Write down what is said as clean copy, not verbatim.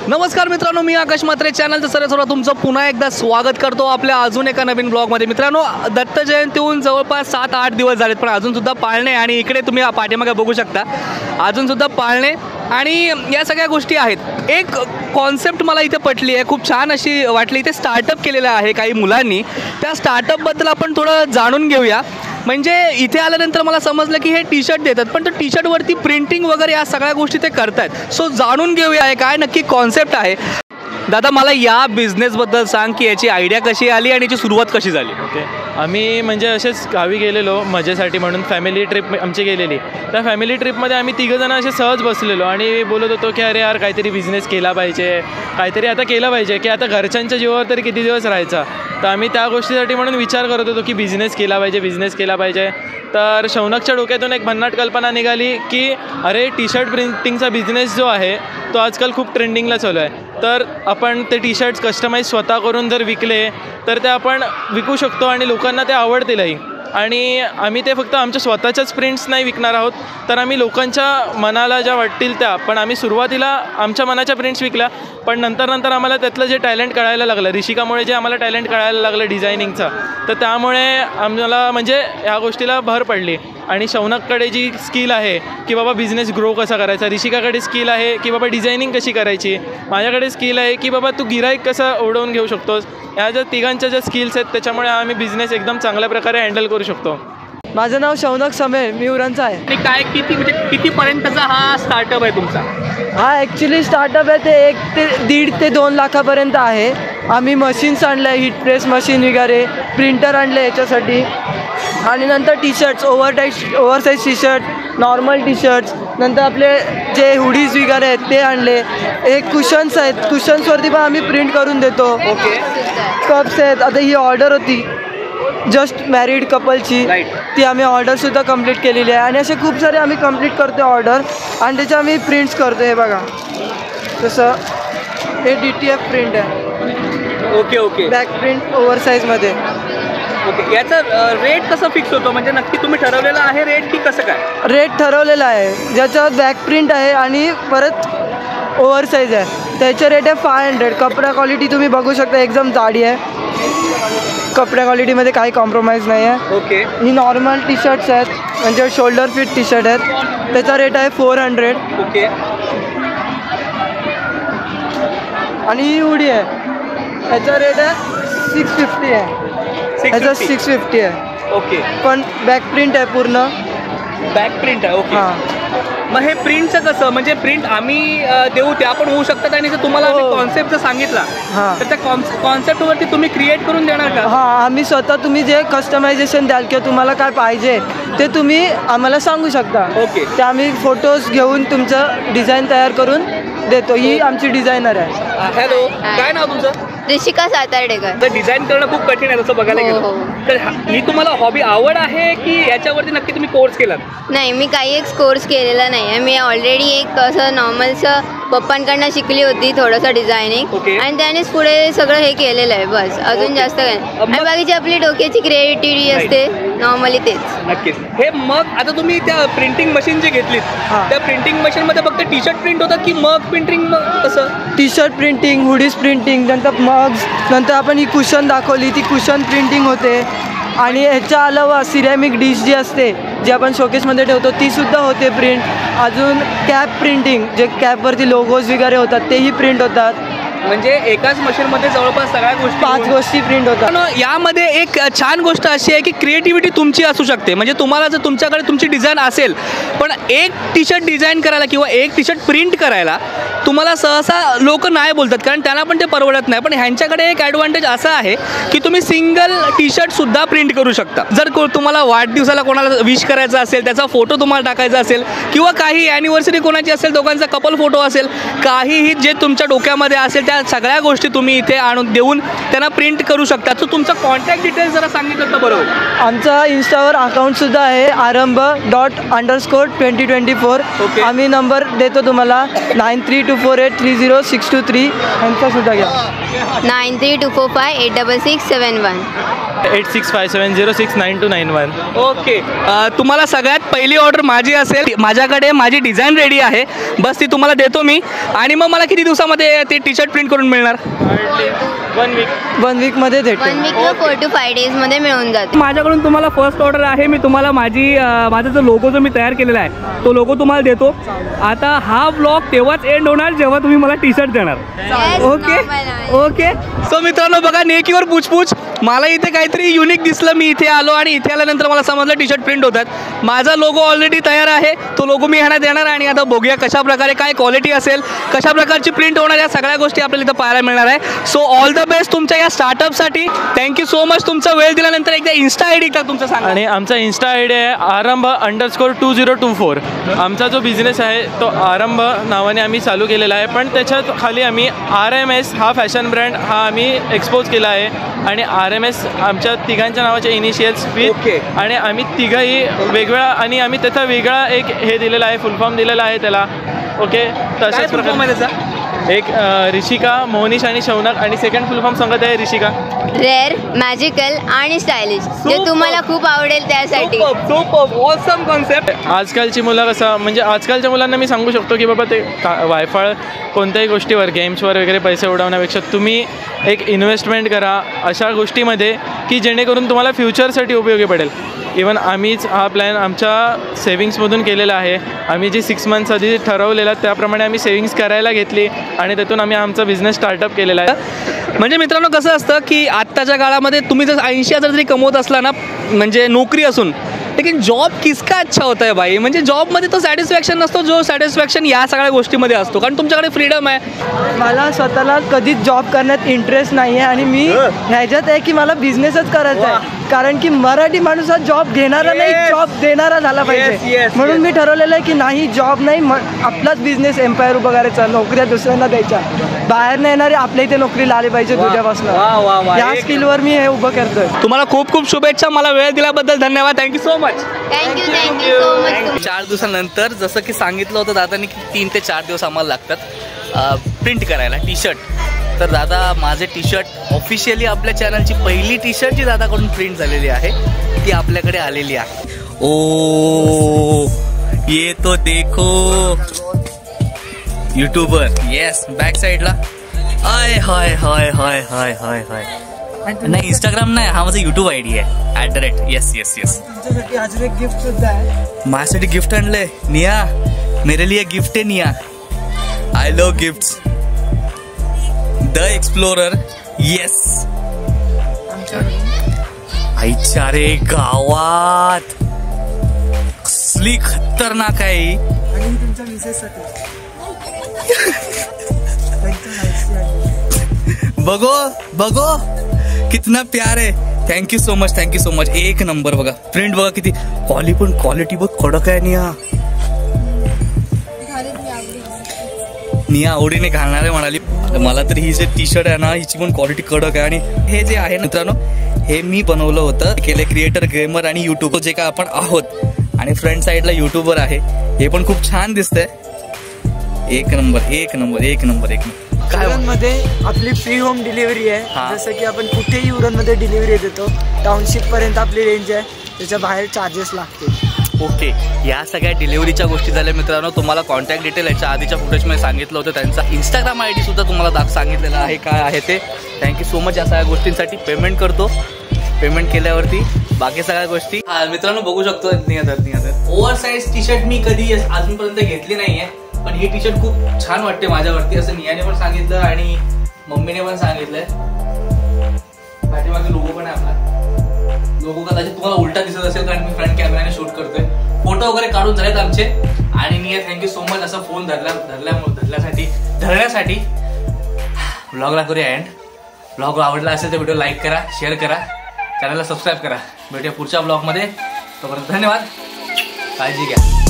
नमस्कार मित्रांनो, मी आकाश म्हात्रे चॅनलचं सर्व तुमचं पुन्हा एकदा स्वागत करतो आपल्या अजून एका नवीन ब्लॉगमध्ये. मित्रांनो, दत्त जयंतीहून जवळपास 7-8 दिवस झालेत, पण अजूनसुद्धा पाळणे आणि इकडे तुम्ही पाठीमागे बघू शकता अजूनसुद्धा पाळणे आणि या सगळ्या गोष्टी आहेत. एक कॉन्सेप्ट मला इथे पटली आहे, खूप छान अशी वाटली. इथे स्टार्टअप केलेलं आहे काही मुलांनी. त्या स्टार्टअपबद्दल आपण थोडं जाणून घेऊया. म्हणजे इथे आल्यानंतर मला समजलं की हे टी शर्ट देतात, पण तो टी शर्टवरती प्रिंटिंग वगैरे या सगळ्या गोष्टी ते करतात. सो जाणून घेऊया काय नक्की कॉन्सेप्ट आहे. दादा, मला या बिझनेसबद्दल सांग की याची आयडिया कशी आली आणि याची सुरुवात कशी झाली. ओके, आम्ही म्हणजे असेच गावी गेलेलो मजेसाठी म्हणून, फॅमिली ट्रिप आमची गेलेली. त्या फॅमिली ट्रिपमध्ये आम्ही तिघंजणं असे सहज बसलेलो आणि बोलत होतो की अरे यार, काहीतरी बिझनेस केला पाहिजे, काहीतरी आता केलं पाहिजे की आता घरच्यांच्या जीवावर तरी किती दिवस राहायचा. तर आम्ही त्या गोष्टीसाठी म्हणून विचार करत होतो की बिझनेस केला पाहिजे. तर शौनकच्या डोक्यातून एक भन्नाट कल्पना निघाली की अरे, टी शर्ट प्रिंटिंगचा बिझनेस जो आहे तो आजकाल खूप ट्रेंडिंगला चालू आहे. तर आपण ते टी शर्ट्स कस्टमाइज स्वतः करून जर विकले तर ते आपण विकू शकतो आणि लोकांना ते आवडतीलही. आणि आम्ही ते फक्त आमच्या स्वतःच्याच प्रिंट्स नाही विकणार आहोत, तर आम्ही लोकांच्या मनाला ज्या वाटतील त्या. पण आम्ही सुरुवातीला आमच्या मनाच्या प्रिंट्स विकल्या, पण नंतर आम्हाला त्यातलं जे टॅलेंट कळायला लागलं, ऋषिकामुळे जे आम्हाला टॅलेंट कळायला लागलं डिझायनिंगचं, तर त्यामुळे आम्हाला म्हणजे ह्या गोष्टीला भर पडली. आणि शौनककडे जी स्किल आहे की बाबा बिझनेस ग्रो कसा करायचा, ऋषिकाकडे स्किल आहे की बाबा डिझायनिंग कशी करायची, माझ्याकडे स्किल आहे की बाबा तू गिराईक कसं ओढवून घेऊ शकतोस. ह्या ज्या तिघांच्या ज्या स्किल्स आहेत त्याच्यामुळे आम्ही बिझनेस एकदम चांगल्या प्रकारे हँडल करू शकतो. माझं नाव शौनक समेळ, मी उरणचा आहे. आणि काय कितीपर्यंतचा हा स्टार्टअप आहे तुमचा? हा ॲक्च्युली स्टार्टअप आहे ते 1 ते 2 लाखापर्यंत आहे. आम्ही मशीन्स आणलं आहे, हीट प्रेस मशीन वगैरे, प्रिंटर आणलं आहे याच्यासाठी. आणि नंतर T shirts, oversize T shirt, normal T shirts, नंतर आपले जे हुडीज वगैरे आहेत ते आणले. एक कुशन्स आहेत, कुशन्सवरती पण आम्ही प्रिंट करून देतो. ओके, कप्स आहेत. आता ही ऑर्डर होती जस्ट मॅरिड कपलची, ती आम्ही ऑर्डरसुद्धा कंप्लीट केलेली आहे. आणि असे खूप सारे आम्ही कंप्लीट करतो ऑर्डर आणि त्याचे आम्ही प्रिंट्स करतो. हे बघा, जसं हे DTF प्रिंट आहे. ओके, बॅक प्रिंट ओव्हरसाईजमध्ये. ओके, याचा रेट कसं फिक्स होतो? म्हणजे नक्की तुम्ही ठरवलेलं आहे रेट की कसं काय? रेट ठरवलेला आहे, ज्याच्यावर बॅक प्रिंट आहे आणि परत ओव्हरसाईज आहे. त्याचं रेट आहे 500. कपडा क्वालिटी तुम्ही बघू शकता, एकदम जाडी आहे. कपड्या क्वालिटीमध्ये काही कॉम्प्रोमाइज नाही आहे. ओके, ही नॉर्मल टी शर्ट्स आहेत, म्हणजे शोल्डर फिट टी शर्ट आहेत. त्याचा रेट आहे 400. ओके, आणि ही हुडी आहे, त्याचा रेट आहे 650 आहे. ह्याचा 650 आहे. ओके, पण बॅक प्रिंट आहे, पूर्ण बॅक प्रिंट आहे. ओके, हां. मग हे प्रिंटचं कसं? म्हणजे प्रिंट आम्ही देऊ त्या पण होऊ शकतात आणि जर तुम्हाला कॉन्सेप्ट जर सांगितला हां. तर त्या कॉन्सेप्टवरती तुम्ही क्रिएट करून देणार का? हां, आम्ही स्वतः, तुम्ही जे कस्टमायझेशन द्याल किंवा तुम्हाला काय पाहिजे ते तुम्ही आम्हाला सांगू शकता. ओके, ते आम्ही फोटोज घेऊन तुमचं डिझाईन तयार करून देतो. ही आमची डिझायनर आहे. हॅलो, काय नाव तुमचं? ऋषिका सातार्डेकर. तर डिझाईन करणं खूप कठीण आहे तसं बघायला गेलं तर. ही तुम्हाला हॉबी आवड आहे की याच्यावरती नक्की तुम्ही कोर्स केलात? नाही, मी काही एक कोर्स केलेला नाही आहे. मी ऑलरेडी एक असं नॉर्मलचं पप्पांकडनं शिकली होती थोडंसं डिझायनिंग. ओके. आणि त्यानेच पुढे सगळं हे केलेलं आहे, बस. अजून जास्त काय. आणि बाकीची आपली डोक्याची क्रिएटिव्हिटी असते नॉर्मली, तेच. नक्कीच. हे मग आता तुम्ही त्या प्रिंटिंग मशीन जे घेतलीत त्या प्रिंटिंग मशीनमध्ये फक्त टी शर्ट प्रिंट होतात की मग प्रिंटिंग कसं? T shirt printing, hoodies printing, नंतर मग्स, नंतर आपण ही कुशन दाखवली ती कुशन प्रिंटिंग होते. आणि ह्याच्या अलावा सिरॅमिक डिश जी असते, जी आपण शोकेसमध्ये ठेवतो, तीसुद्धा होते प्रिंट. अजून कॅप प्रिंटिंग, जे कॅपवरती लोगोज वगैरे होतात तेही प्रिंट होतात. म्हणजे एकाच मशीनमध्ये जवळपास सगळ्या गोष्टी 5 गोष्टी प्रिंट होतात. पण यामध्ये एक छान गोष्ट अशी आहे की क्रिएटिव्हिटी तुमची असू शकते. म्हणजे तुम्हाला जर तुमच्याकडे तुमची डिझाईन असेल, पण एक टी शर्ट डिझाईन करायला किंवा एक टी शर्ट प्रिंट करायला तुम्हाला सहसा लोक नाही बोलतात, कारण त्यांना पण ते परवडत नाही. पण ह्यांच्याकडे एक ॲडव्हान्टेज असा आहे की तुम्ही सिंगल टी शर्टसुद्धा प्रिंट करू शकता. जर तुम्हाला वाढदिवसाला कोणाला विश करायचा असेल, त्याचा फोटो तुम्हाला टाकायचा असेल, किंवा काही ॲनिव्हर्सरी कोणाची असेल, दोघांचा कपल फोटो असेल, काहीही जे तुमच्या डोक्यामध्ये असेल त्या या सगळ्या गोष्टी तुम्ही इथे आणून देऊन त्यांना प्रिंट करू शकता. सो तुमचा कॉन्टॅक्ट डिटेल्स जरा सांगितलं तर बरोबर. आमचा इन्स्टावर अकाउंटसुद्धा आहे aramba._2024. Okay. आम्ही नंबर देतो तुम्हाला 9324830623 यांचा सुद्धा घ्या. 9324586671. 8657069291. ओके. तुम्हाला सगळ्यात पहिली ऑर्डर माझी असेल. माझ्याकडे माझी डिझाईन रेडी आहे, बस ती तुम्हाला देतो मी. आणि मग मला किती दिवसामध्ये ते टी शर्ट प्रिंट करून मिळणार? 1 वीकमध्ये भेटेल. 1 वीक किंवा 4 to 5 days मध्ये मिळून जाते. माझ्याकडून तुम्हाला फर्स्ट ऑर्डर आहे. मी तुम्हाला माझा जो लोगो जो मी तयार केलेला आहे तो लोगो तुम्हाला देतो. आता हा ब्लॉग तेव्हाच एंड होणार जेव्हा तुम्ही मला टी शर्ट देणार. Okay okay. सो मित्रांनो बघा, नेकीवर पूछपूछ. मला इथे काहीतरी युनिक दिसलं, मी इथे आलो आणि इथे आल्यानंतर मला समजलं टी शर्ट प्रिंट होतात. माझा लोगो ऑलरेडी तयार आहे, तो लोगो मी ह्यांना देणार आणि आता बघूया कशा प्रकारे काय क्वालिटी असेल, कशा प्रकारची प्रिंट होणार, या सगळ्या गोष्टी आपल्याला इथं पाहायला मिळणार आहे. सो ऑल द बेस्ट तुमच्या या स्टार्टअपसाठी. थँक्यू सो मच तुमचा वेळ दिल्यानंतर. एकदा इन्स्टा आय डी का तुमचं सांगा. आणि आमचा इन्स्टा आय डी आहे aramba_2024. आमचा जो बिझनेस आहे तो आरंभ नावाने आम्ही चालू केलेला आहे, पण त्याच्यात खाली आम्ही RMS हा फॅशन ब्रँड हा आम्ही एक्सपोज केला आहे. आणि RMS आमच्या तिघांच्या नावाचे इनिशियल्स विथ. Okay. आणि आम्ही तिघंही वेगळा, आणि आम्ही त्याचा वेगळा एक हे दिलेला आहे, फुल फॉर्म दिलेला आहे त्याला. ओके, तशाच प्रकारे एक ऋषिका, मोहनीश आणि शौनक. आणि सेकंड फुल फॉर्म सांगत आहे ऋषिका. रेअर, मॅजिकल आणि स्टायलिश, जे तुम्हाला खूप आवडेल त्यासाठी. Awesome concept. आजकालची मुलं कसं, म्हणजे आजकालच्या मुलांना मी सांगू शकतो की बाबा ते वायफाळ कोणत्याही गोष्टीवर, गेम्सवर वगैरे पैसे उडवण्यापेक्षा तुम्ही एक इन्व्हेस्टमेंट करा अशा गोष्टीमध्ये की जेणेकरून तुम्हाला फ्युचरसाठी उपयोगी पडेल. इवन आम्हीच हा प्लॅन आमच्या सेविंग्समधून केलेला आहे. आम्ही जी 6 months आधी ठरवलेला त्याप्रमाणे आम्ही सेविंग्स करायला घेतली आणि त्यातून आम्ही आमचा बिझनेस स्टार्टअप केलेला आहे. म्हणजे मित्रांनो कसं असतं की आत्ताच्या काळामध्ये तुम्ही जर 80,000 जरी कमवत असला ना, म्हणजे नोकरी असून, लेकिन जॉब किसका अच्छा होता है भाई. म्हणजे जॉबमध्ये तो सॅटिस्फॅक्शन नसतो जो सॅटिस्फॅक्शन या सगळ्या गोष्टीमध्ये असतो, कारण तुमच्याकडे फ्रीडम आहे. मला स्वतःला कधीच जॉब करण्यात इंटरेस्ट नाही आहे आणि मी ह्याच्यात आहे की मला बिझनेसच करायचा आहे. कारण की मराठी माणूस हा जॉब घेणारा नाही, जॉब देणारा झाला पाहिजे. म्हणून मी ठरवलेलं आहे की नाही, जॉब नाही, आपलाच बिझनेस एम्पायर उभं करायचा, नोकऱ्या दुसऱ्यांना द्यायच्या, बाहेर नाही येणारे आपल्या इथे नोकरीला आले पाहिजे तुझ्यापासून. या स्किलवर मी हे उभं करतोय. तुम्हाला खूप खूप शुभेच्छा. मला वेळ दिल्याबद्दल धन्यवाद. Thank you so much. Thank you so much. 4 दिवसानंतर जसं की सांगितलं होतं दादानी की 3 ते 4 दिवस आम्हाला लागतात प्रिंट करायला टी शर्ट. तर दादा माझे टी शर्ट ऑफिशियली आपल्या चॅनलची पहिली टी शर्ट जी दादाकडून प्रिंट झालेली आहे ती आपल्याकडे आलेली आहे. ओ ये तो देखो यूट्यूबर. येस, बॅक साईडला हाय हाय हाय हाय हाय हाय हाय. नाही, इंस्टाग्राम नाही, हा माझा यूट्यूब ID आहे @. येस. अजून एक गिफ्ट सुद्धा आहे. माझ्यासाठी गिफ्ट आणलंय निया. मेरे लिए गिफ्ट है निया. I love gifts. The explorer. Yes. आईच्या रे गावात कसली खतरनाक आहे. आणि तुमच्या मिसेससाठी बघो कितना प्यार है. Thank you so much. एक नंबर. बघा प्रिंट बघा किती क्वालिटी बहुत कडक आहे. निया आवडीने घालणार आहे म्हणाली. मला तर ही जे टी शर्ट आहे ना, हिची पण क्वालिटी कडक आहे. आणि हे जे आहे मित्रांनो, हे मी बनवलं होतं. केले क्रिएटर, गेमर आणि युट्यूबर जे काय आपण आहोत. आणि फ्रंट साईडला युट्यूबर आहे. हे पण खूप छान दिसतंय. एक नंबर. उरणमध्ये आपली फ्री होम डिलिव्हरी आहे. जसं की आपण कुठेही उरणमध्ये डिलिव्हरी देतो. टाउनशिप पर्यंत आपली रेंज आहे, त्याच्या बाहेर चार्जेस लागतील. ओके, या सगळ्या डिलिव्हरीच्या गोष्टी झाल्या मित्रांनो. तुम्हाला कॉन्टॅक्ट डिटेल याच्या आधीच्या फुटेजमध्ये सांगितलं होतं. त्यांचा इंस्टाग्राम ID सुद्धा तुम्हाला सांगितलेला आहे काय आहे ते. थँक्यू सो मच या सगळ्या गोष्टींसाठी. पेमेंट करतो. पेमेंट केल्यावरती बाकी सगळ्या गोष्टी. मित्रांनो बघू शकतो नियादर ओव्हर साईज टी शर्ट मी कधी अजूनपर्यंत घेतली नाहीये, पण ही टी शर्ट खूप छान वाटते माझ्यावरती असं नियाने पण सांगितलं आणि मम्मीने पण सांगितलंय. पाठीमागे लोगो पण आहे आपला. लोगो कदाचित तुम्हाला उलटा दिसत असेल कारण मी फ्रंट कॅमेराने शूट करतोय. फोटो वगैरे काढून झालेत आमचे. आणि निया थँक्यू सो मच असा फोन धरण्यासाठी. व्लॉगला करूया एंड. व्लॉग आवडला असेल तर व्हिडिओ लाईक करा, शेअर करा, चॅनलला सबस्क्राईब करा. भेटूया पुढच्या ब्लॉगमध्ये. तोपर्यंत धन्यवाद. काळजी घ्या.